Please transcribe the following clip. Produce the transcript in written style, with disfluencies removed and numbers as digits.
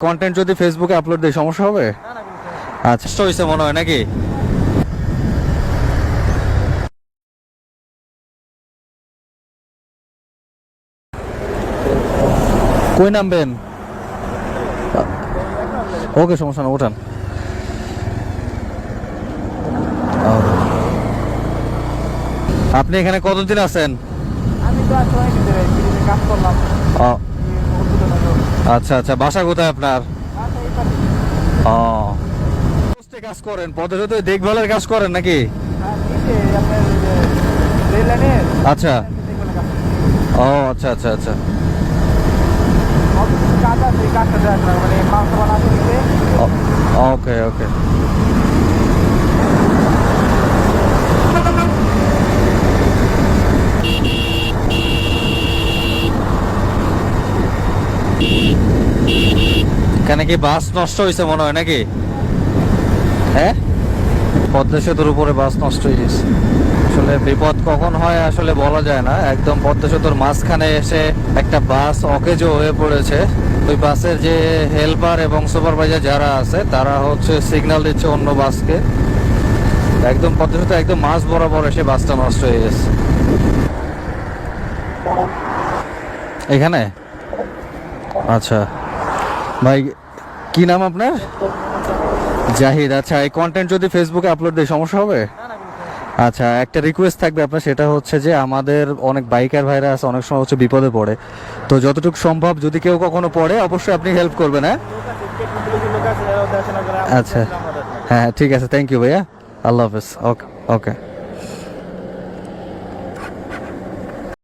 Content যদি ফেসবুকে upload দিই সমস্যা হবে? আচ্ছা, কষ্ট হয়েছে মনে হয় নাকি? কই নামবেন? ওকে, সমস্যা না, ওঠান। আপনি এখানে কতদিন আছেন? আমি তো আজ অনেকদিন ধরে বিদেশে কাজ করলাম। ও, উদ্বোধন হলো। আচ্ছা আচ্ছা, বাসা কোথায় আপনার? আচ্ছা, এই পাশে। ও, পোস্টে কাজ করেন, পদে দেখভালের কাজ করেন নাকি? আর নিচে আপনার ওই যে রেল লাইনের আচ্ছা। দেখবেন কাজ। ও আচ্ছা আচ্ছা আচ্ছা। অত কিছু কাজ আছে, এই কাজটা দেওয়া যায় মানে মাল সামান আছে নিচে। ওকে ওকে। এখানে কি বাস নষ্ট হয়েছে মনে হয় নাকি? হ্যাঁ, পদ্মা সেতুর উপরে বাস নষ্ট হয়ে গেছে। আসলে বিপদ কখন হয় আসলে বলা যায় না। একদম পদ্মা সেতুর মাঝখানে এসে একটা বাস অকেজো হয়ে পড়েছে। ওই বাসের যে হেল্পার এবং সুপারভাইজার যারা আছে তারা হচ্ছে সিগন্যাল দিচ্ছে অন্য বাসকে। একদম পদ্মা সেতু একদম মাঝ বরাবর এসে বাসটা নষ্ট হয়ে গেছে এখানে। আচ্ছা ভাই, কি নাম আপনার? জাহিদ। আচ্ছা, এই কন্টেন্ট যদি ফেসবুকে আপলোড দিই সমস্যা হবে? আচ্ছা, একটা রিকোয়েস্ট থাকবে আপনার, সেটা হচ্ছে যে আমাদের অনেক বাইকার ভাইরা আছে, অনেক সময় হচ্ছে বিপদে পড়ে। তো যতটুকু সম্ভব যদি কেউ কখনো পড়ে অবশ্যই আপনি হেল্প করবেন। হ্যাঁ আচ্ছা, হ্যাঁ ঠিক আছে, থ্যাংক ইউ ভাইয়া, আল্লাহ হাফেজ। ওকে ওকে।